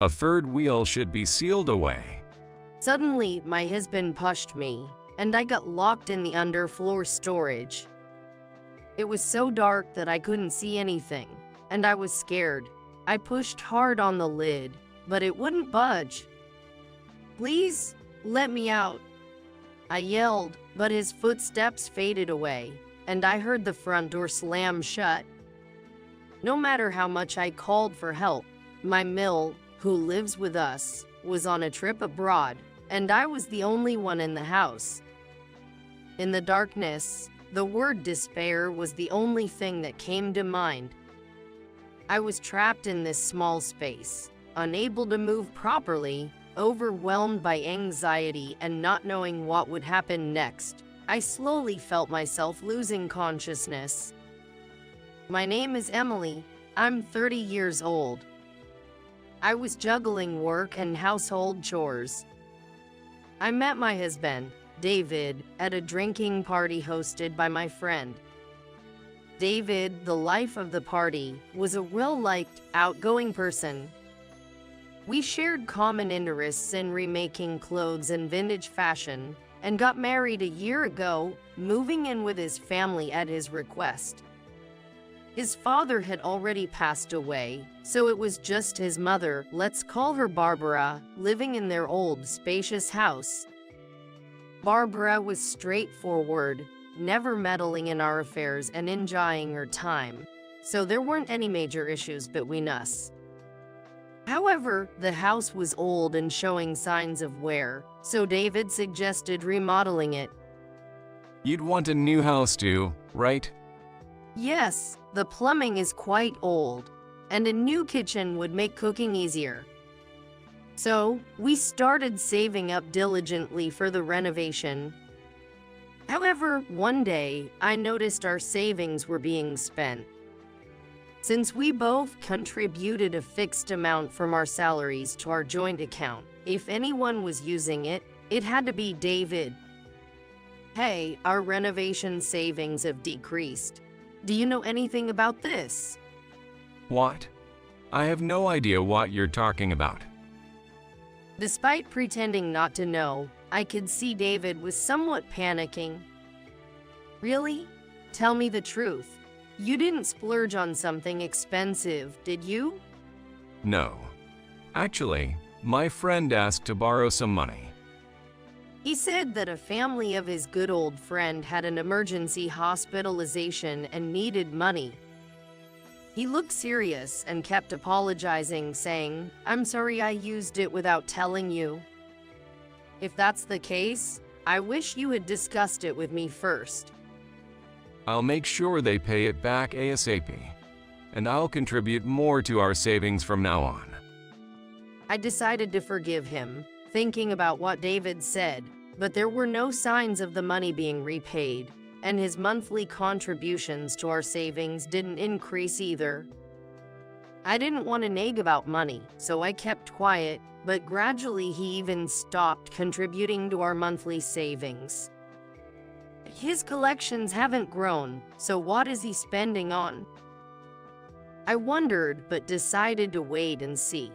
A third wheel should be sealed away. Suddenly, my husband pushed me, and I got locked in the underfloor storage. It was so dark that I couldn't see anything, and I was scared. I pushed hard on the lid, but it wouldn't budge. "Please, let me out," I yelled, but his footsteps faded away, and I heard the front door slam shut. No matter how much I called for help, my mill, who lives with us, was on a trip abroad, and I was the only one in the house. In the darkness, the word despair was the only thing that came to mind. I was trapped in this small space, unable to move properly, overwhelmed by anxiety and not knowing what would happen next. I slowly felt myself losing consciousness. My name is Emily. I'm 30 years old. I was juggling work and household chores. I met my husband, David, at a drinking party hosted by my friend. David, the life of the party, was a well-liked, outgoing person. We shared common interests in remaking clothes and vintage fashion, and got married a year ago, moving in with his family at his request. His father had already passed away, so it was just his mother, let's call her Barbara, living in their old, spacious house. Barbara was straightforward, never meddling in our affairs and enjoying her time, so there weren't any major issues between us. However, the house was old and showing signs of wear, so David suggested remodeling it. You'd want a new house too, right? Yes, the plumbing is quite old, and a new kitchen would make cooking easier. So, we started saving up diligently for the renovation. However, one day, I noticed our savings were being spent. Since we both contributed a fixed amount from our salaries to our joint account, if anyone was using it, it had to be David. Hey, our renovation savings have decreased. Do you know anything about this? What? I have no idea what you're talking about. Despite pretending not to know, I could see David was somewhat panicking. Really? Tell me the truth. You didn't splurge on something expensive, did you? No. Actually, my friend asked to borrow some money. He said that a family of his good old friend had an emergency hospitalization and needed money. He looked serious and kept apologizing, saying, "I'm sorry I used it without telling you." If that's the case, I wish you had discussed it with me first. I'll make sure they pay it back ASAP, and I'll contribute more to our savings from now on. I decided to forgive him, thinking about what David said, but there were no signs of the money being repaid, and his monthly contributions to our savings didn't increase either. I didn't want to nag about money, so I kept quiet, but gradually he even stopped contributing to our monthly savings. His collections haven't grown, so what is he spending on? I wondered, but decided to wait and see.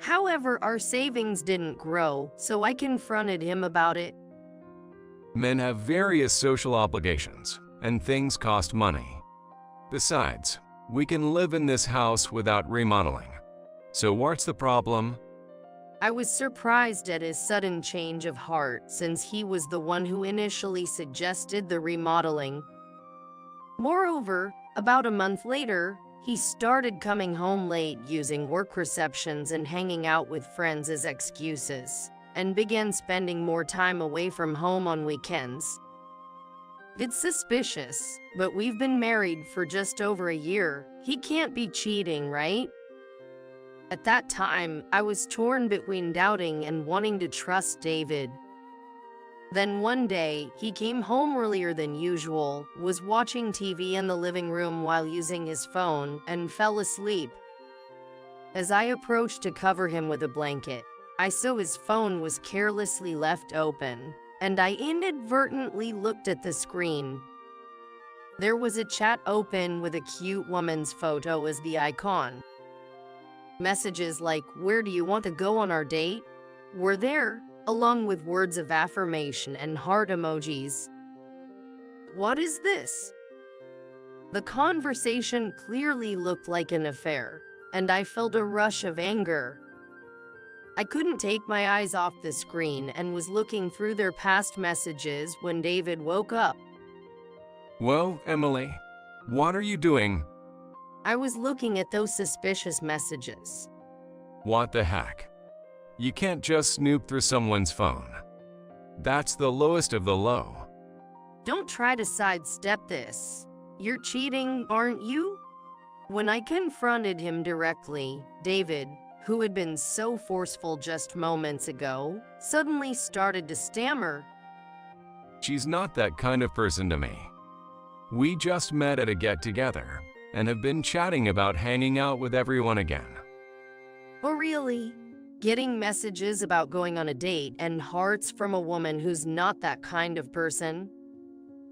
However, our savings didn't grow, so I confronted him about it. Men have various social obligations, and things cost money. Besides, we can live in this house without remodeling. So what's the problem? I was surprised at his sudden change of heart since he was the one who initially suggested the remodeling. Moreover, about a month later, he started coming home late using work receptions and hanging out with friends as excuses, and began spending more time away from home on weekends. It's suspicious, but we've been married for just over a year. He can't be cheating, right? At that time, I was torn between doubting and wanting to trust David. Then one day, he came home earlier than usual, was watching TV in the living room while using his phone, and fell asleep. As I approached to cover him with a blanket, I saw his phone was carelessly left open, and I inadvertently looked at the screen. There was a chat open with a cute woman's photo as the icon. Messages like, "Where do you want to go on our date?" were there, along with words of affirmation and heart emojis. What is this? The conversation clearly looked like an affair, and I felt a rush of anger. I couldn't take my eyes off the screen and was looking through their past messages when David woke up. Well, Emily, what are you doing? I was looking at those suspicious messages. What the heck? You can't just snoop through someone's phone. That's the lowest of the low. Don't try to sidestep this. You're cheating, aren't you? When I confronted him directly, David, who had been so forceful just moments ago, suddenly started to stammer. She's not that kind of person to me. We just met at a get-together and have been chatting about hanging out with everyone again. Oh, really? Getting messages about going on a date and hearts from a woman who's not that kind of person?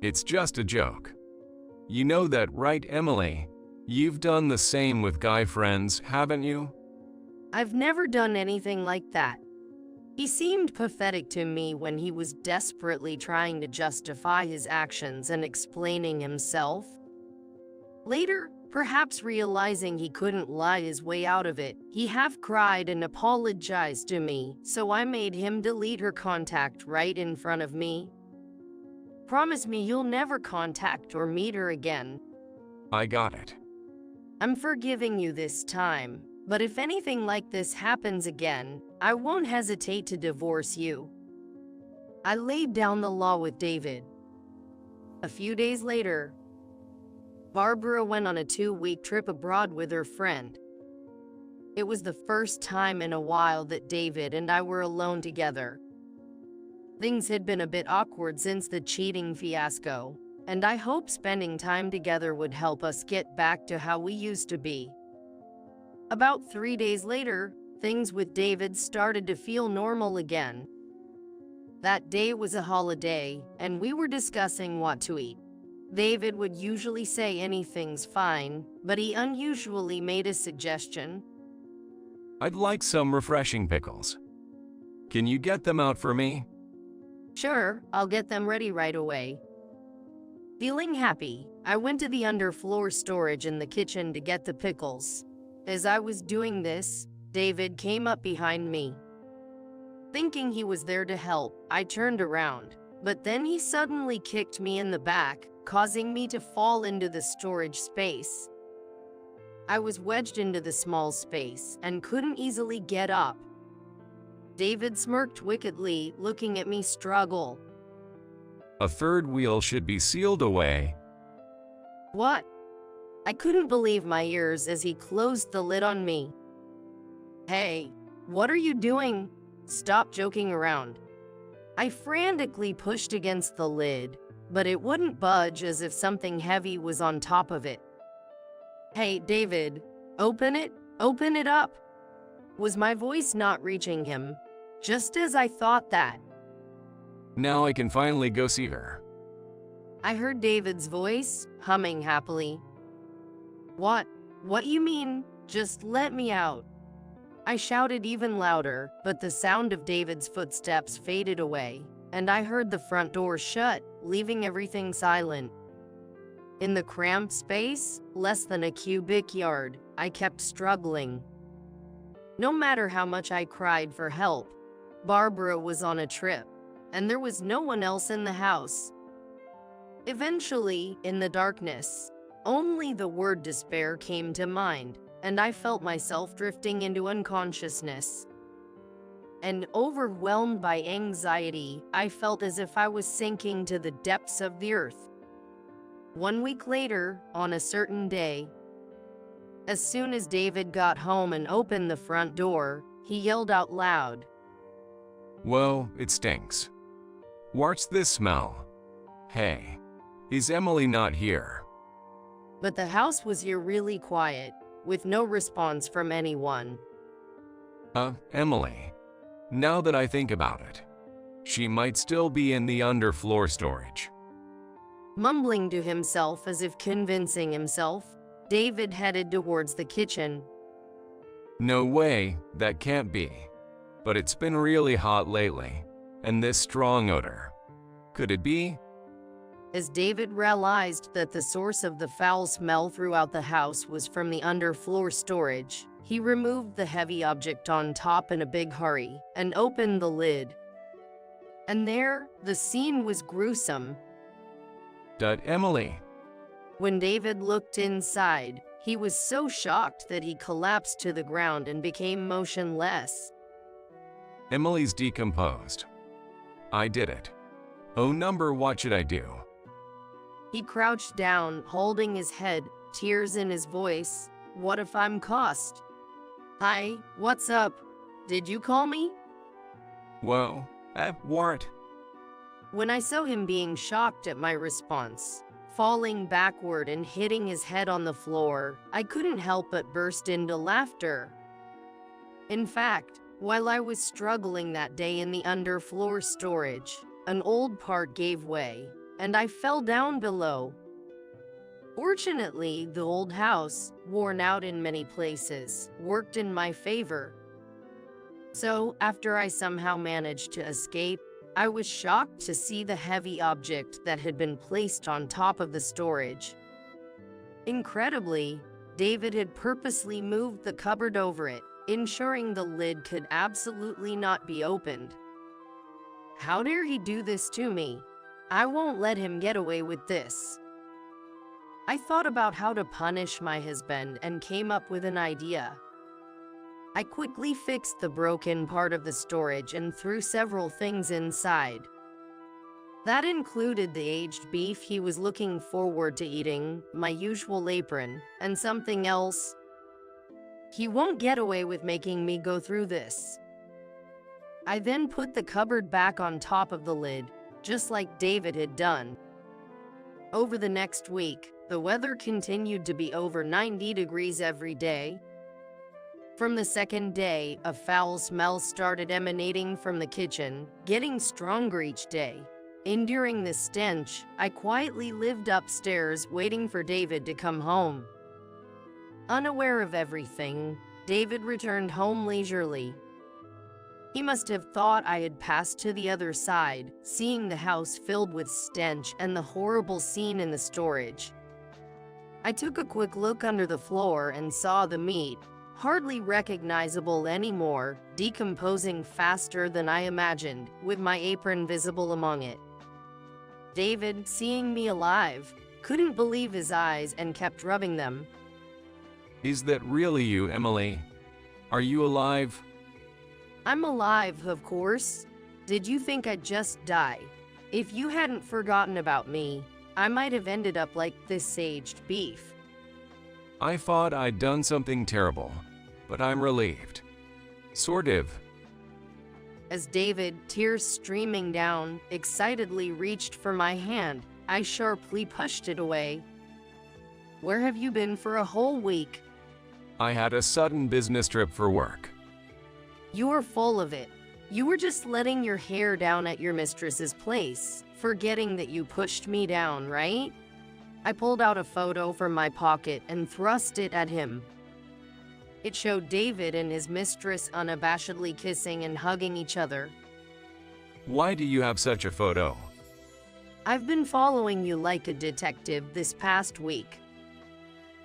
It's just a joke. You know that, right, Emily? You've done the same with guy friends, haven't you? I've never done anything like that. He seemed pathetic to me when he was desperately trying to justify his actions and explaining himself. Later, perhaps realizing he couldn't lie his way out of it, he half cried and apologized to me, so I made him delete her contact right in front of me. Promise me you'll never contact or meet her again. I got it. I'm forgiving you this time, but if anything like this happens again, I won't hesitate to divorce you. I laid down the law with David. A few days later, Barbara went on a 2-week trip abroad with her friend. It was the first time in a while that David and I were alone together. Things had been a bit awkward since the cheating fiasco, and I hoped spending time together would help us get back to how we used to be. About 3 days later, things with David started to feel normal again. That day was a holiday, and we were discussing what to eat. David would usually say anything's fine, but he unusually made a suggestion. I'd like some refreshing pickles. Can you get them out for me? Sure, I'll get them ready right away. Feeling happy, I went to the underfloor storage in the kitchen to get the pickles. As I was doing this, David came up behind me. Thinking he was there to help, I turned around, but then he suddenly kicked me in the back, causing me to fall into the storage space. I was wedged into the small space and couldn't easily get up. David smirked wickedly, looking at me struggle. A third wheel should be sealed away. What? I couldn't believe my ears as he closed the lid on me. Hey, what are you doing? Stop joking around. I frantically pushed against the lid, but it wouldn't budge as if something heavy was on top of it. Hey, David, open it up. Was my voice not reaching him? Just as I thought that. Now I can finally go see her. I heard David's voice, humming happily. What you mean? Just let me out. I shouted even louder, but the sound of David's footsteps faded away, and I heard the front door shut, leaving everything silent. In the cramped space, less than a cubic yard, I kept struggling. No matter how much I cried for help, Barbara was on a trip, and there was no one else in the house. Eventually, in the darkness, only the word despair came to mind, and I felt myself drifting into unconsciousness. And overwhelmed by anxiety, I felt as if I was sinking to the depths of the earth. 1 week later, on a certain day, as soon as David got home and opened the front door, he yelled out loud, Well, it stinks. What's this smell? Hey, is Emily not here? but the house was eerily quiet, with no response from anyone. Emily. Now that I think about it, she might still be in the underfloor storage. Mumbling to himself as if convincing himself, David headed towards the kitchen. No way, that can't be. But it's been really hot lately, and this strong odor. Could it be? As David realized that the source of the foul smell throughout the house was from the underfloor storage, he removed the heavy object on top in a big hurry and opened the lid. And there, the scene was gruesome. Emily. When David looked inside, he was so shocked that he collapsed to the ground and became motionless. Emily's decomposed. I did it. Oh number, what should I do? He crouched down, holding his head, tears in his voice. What if I'm cussed? Hi, what's up? Did you call me? Whoa, what? When I saw him being shocked at my response, falling backward and hitting his head on the floor, I couldn't help but burst into laughter. In fact, while I was struggling that day in the underfloor storage, an old part gave way, and I fell down below. Fortunately, the old house, worn out in many places, worked in my favor. So, after I somehow managed to escape, I was shocked to see the heavy object that had been placed on top of the storage. Incredibly, David had purposely moved the cupboard over it, ensuring the lid could absolutely not be opened. How dare he do this to me? I won't let him get away with this. I thought about how to punish my husband and came up with an idea. I quickly fixed the broken part of the storage and threw several things inside. That included the aged beef he was looking forward to eating, my usual apron, and something else. He won't get away with making me go through this. I then put the cupboard back on top of the lid, just like David had done. Over the next week, the weather continued to be over 90 degrees every day. From the second day, a foul smell started emanating from the kitchen, getting stronger each day. Enduring the stench, I quietly lived upstairs waiting for David to come home. Unaware of everything, David returned home leisurely. He must have thought I had passed to the other side, seeing the house filled with stench and the horrible scene in the storage. I took a quick look under the floor and saw the meat, hardly recognizable anymore, decomposing faster than I imagined, with my apron visible among it. David, seeing me alive, couldn't believe his eyes and kept rubbing them. Is that really you, Emily? Are you alive? I'm alive, of course. Did you think I'd just die? If you hadn't forgotten about me, I might have ended up like this aged beef. I thought I'd done something terrible, but I'm relieved. Sort of. As David, tears streaming down, excitedly reached for my hand, I sharply pushed it away. Where have you been for a whole week? I had a sudden business trip for work. You were full of it. You were just letting your hair down at your mistress's place, forgetting that you pushed me down, right? I pulled out a photo from my pocket and thrust it at him. It showed David and his mistress unabashedly kissing and hugging each other. Why do you have such a photo? I've been following you like a detective this past week.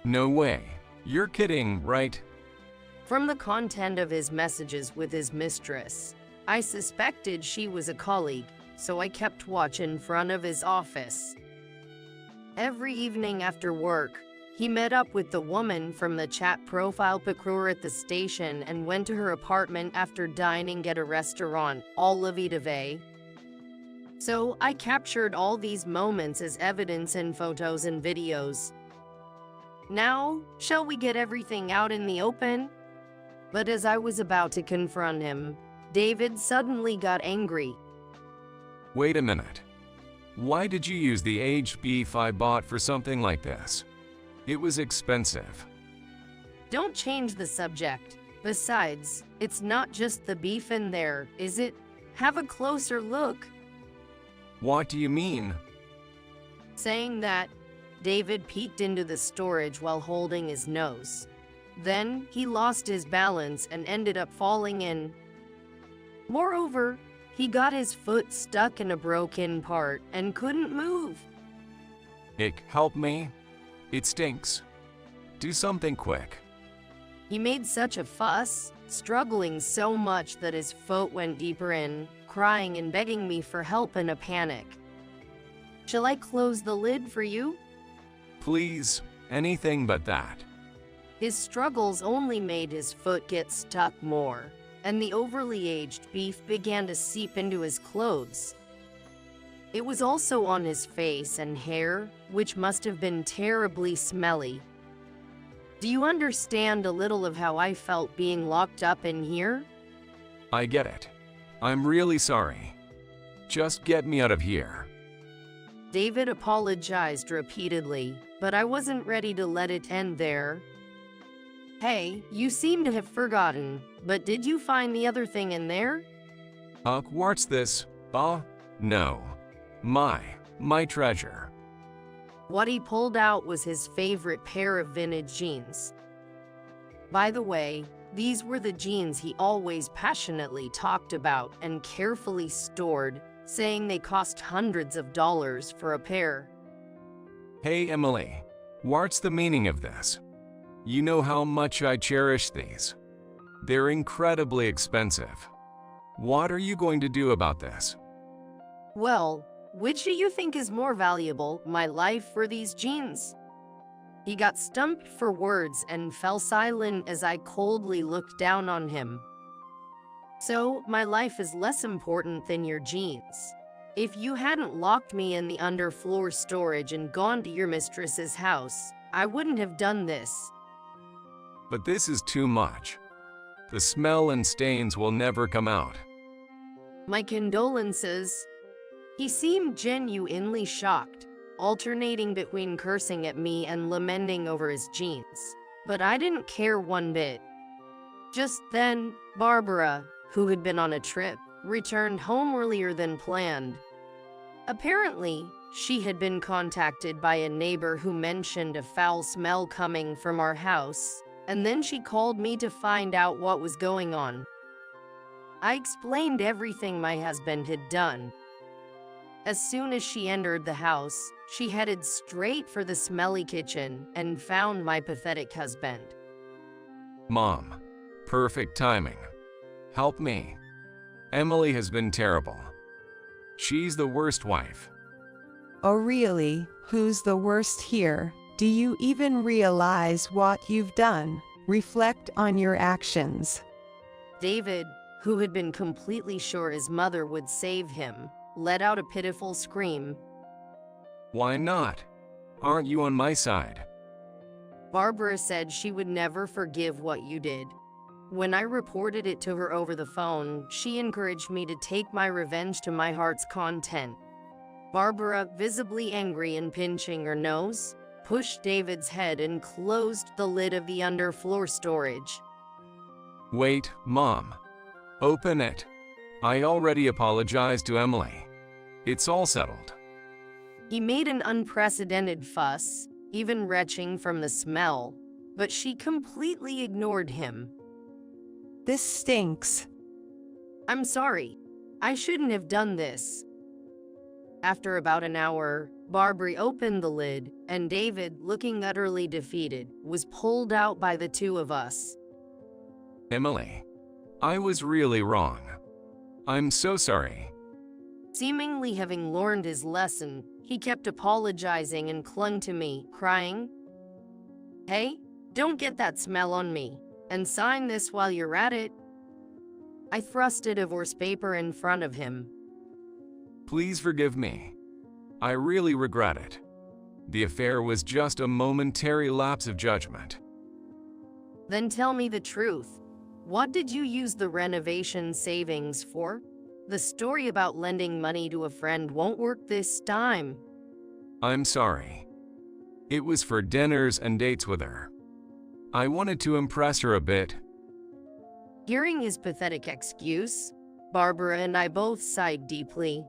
No way. You're kidding, right? From the content of his messages with his mistress, I suspected she was a colleague, so I kept watch in front of his office. Every evening after work, he met up with the woman from the chat profile picture at the station and went to her apartment after dining at a restaurant, all lovey-dovey. So I captured all these moments as evidence in photos and videos. Now, shall we get everything out in the open? But as I was about to confront him, David suddenly got angry. Wait a minute. Why did you use the aged beef I bought for something like this? It was expensive. Don't change the subject. Besides, it's not just the beef in there, is it? Have a closer look. What do you mean? Saying that, David peeked into the storage while holding his nose. Then he lost his balance and ended up falling in. Moreover, he got his foot stuck in a broken part and couldn't move. Ick, help me. It stinks. Do something quick. He made such a fuss, struggling so much that his foot went deeper in, crying and begging me for help in a panic. Shall I close the lid for you? Please, anything but that. His struggles only made his foot get stuck more, and the overly aged beef began to seep into his clothes. It was also on his face and hair, which must have been terribly smelly. Do you understand a little of how I felt being locked up in here? I get it. I'm really sorry. Just get me out of here. David apologized repeatedly, but I wasn't ready to let it end there. Hey, you seem to have forgotten, but did you find the other thing in there? What's this? No. My treasure. What he pulled out was his favorite pair of vintage jeans. By the way, these were the jeans he always passionately talked about and carefully stored, saying they cost hundreds of dollars for a pair. Hey Emily, what's the meaning of this? You know how much I cherish these. They're incredibly expensive. What are you going to do about this? Well, which do you think is more valuable, my life or these jeans? He got stumped for words and fell silent as I coldly looked down on him. So, my life is less important than your jeans. If you hadn't locked me in the underfloor storage and gone to your mistress's house, I wouldn't have done this. But this is too much. The smell and stains will never come out. My condolences. He seemed genuinely shocked, alternating between cursing at me and lamenting over his jeans. But I didn't care one bit. Just then, Barbara, who had been on a trip, returned home earlier than planned. Apparently, she had been contacted by a neighbor who mentioned a foul smell coming from our house, and then she called me to find out what was going on. I explained everything my husband had done. As soon as she entered the house, she headed straight for the smelly kitchen and found my pathetic husband. Mom, perfect timing. Help me. Emily has been terrible. She's the worst wife. Oh really? Who's the worst here? Do you even realize what you've done? Reflect on your actions. David, who had been completely sure his mother would save him, let out a pitiful scream. Why not? Aren't you on my side? Barbara said she would never forgive what you did. When I reported it to her over the phone, she encouraged me to take my revenge to my heart's content. Barbara, visibly angry and pinching her nose, pushed David's head and closed the lid of the underfloor storage. Wait, Mom. Open it. I already apologized to Emily. It's all settled. He made an unprecedented fuss, even retching from the smell, but she completely ignored him. This stinks. I'm sorry. I shouldn't have done this. After about an hour, Barbara opened the lid, and David, looking utterly defeated, was pulled out by the two of us. Emily, I was really wrong. I'm so sorry. Seemingly having learned his lesson, he kept apologizing and clung to me, crying, "Hey, don't get that smell on me, and sign this while you're at it." I thrust a divorce paper in front of him. Please forgive me. I really regret it. The affair was just a momentary lapse of judgment. Then tell me the truth. What did you use the renovation savings for? The story about lending money to a friend won't work this time. I'm sorry. It was for dinners and dates with her. I wanted to impress her a bit. Hearing his pathetic excuse, Barbara and I both sighed deeply.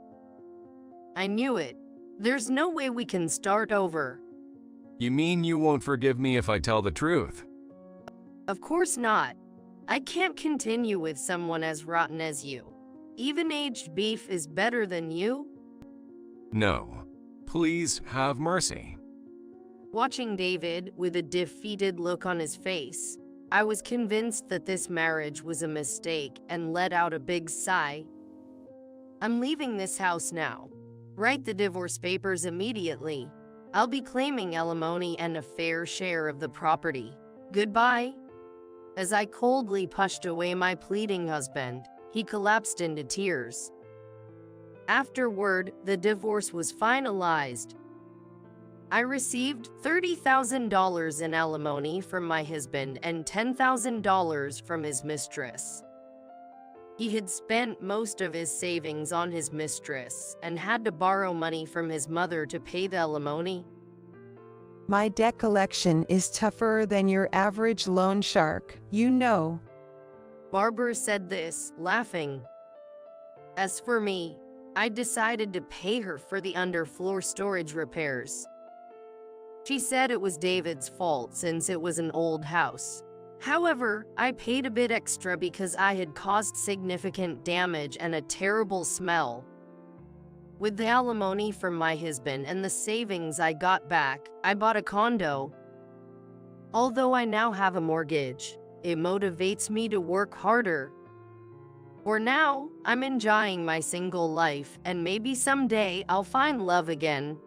I knew it. There's no way we can start over. You mean you won't forgive me if I tell the truth? Of course not. I can't continue with someone as rotten as you. Even aged beef is better than you. No. Please have mercy. Watching David with a defeated look on his face, I was convinced that this marriage was a mistake and let out a big sigh. I'm leaving this house now. Write the divorce papers immediately. I'll be claiming alimony and a fair share of the property. Goodbye. As I coldly pushed away my pleading husband, he collapsed into tears. Afterward, the divorce was finalized. I received $30,000 in alimony from my husband and $10,000 from his mistress. He had spent most of his savings on his mistress and had to borrow money from his mother to pay the alimony. My debt collection is tougher than your average loan shark, you know. Barbara said this, laughing. As for me, I decided to pay her for the underfloor storage repairs. She said it was David's fault since it was an old house. However, I paid a bit extra because I had caused significant damage and a terrible smell. With the alimony from my husband and the savings I got back, I bought a condo. Although I now have a mortgage, it motivates me to work harder. For now, I'm enjoying my single life, and maybe someday I'll find love again.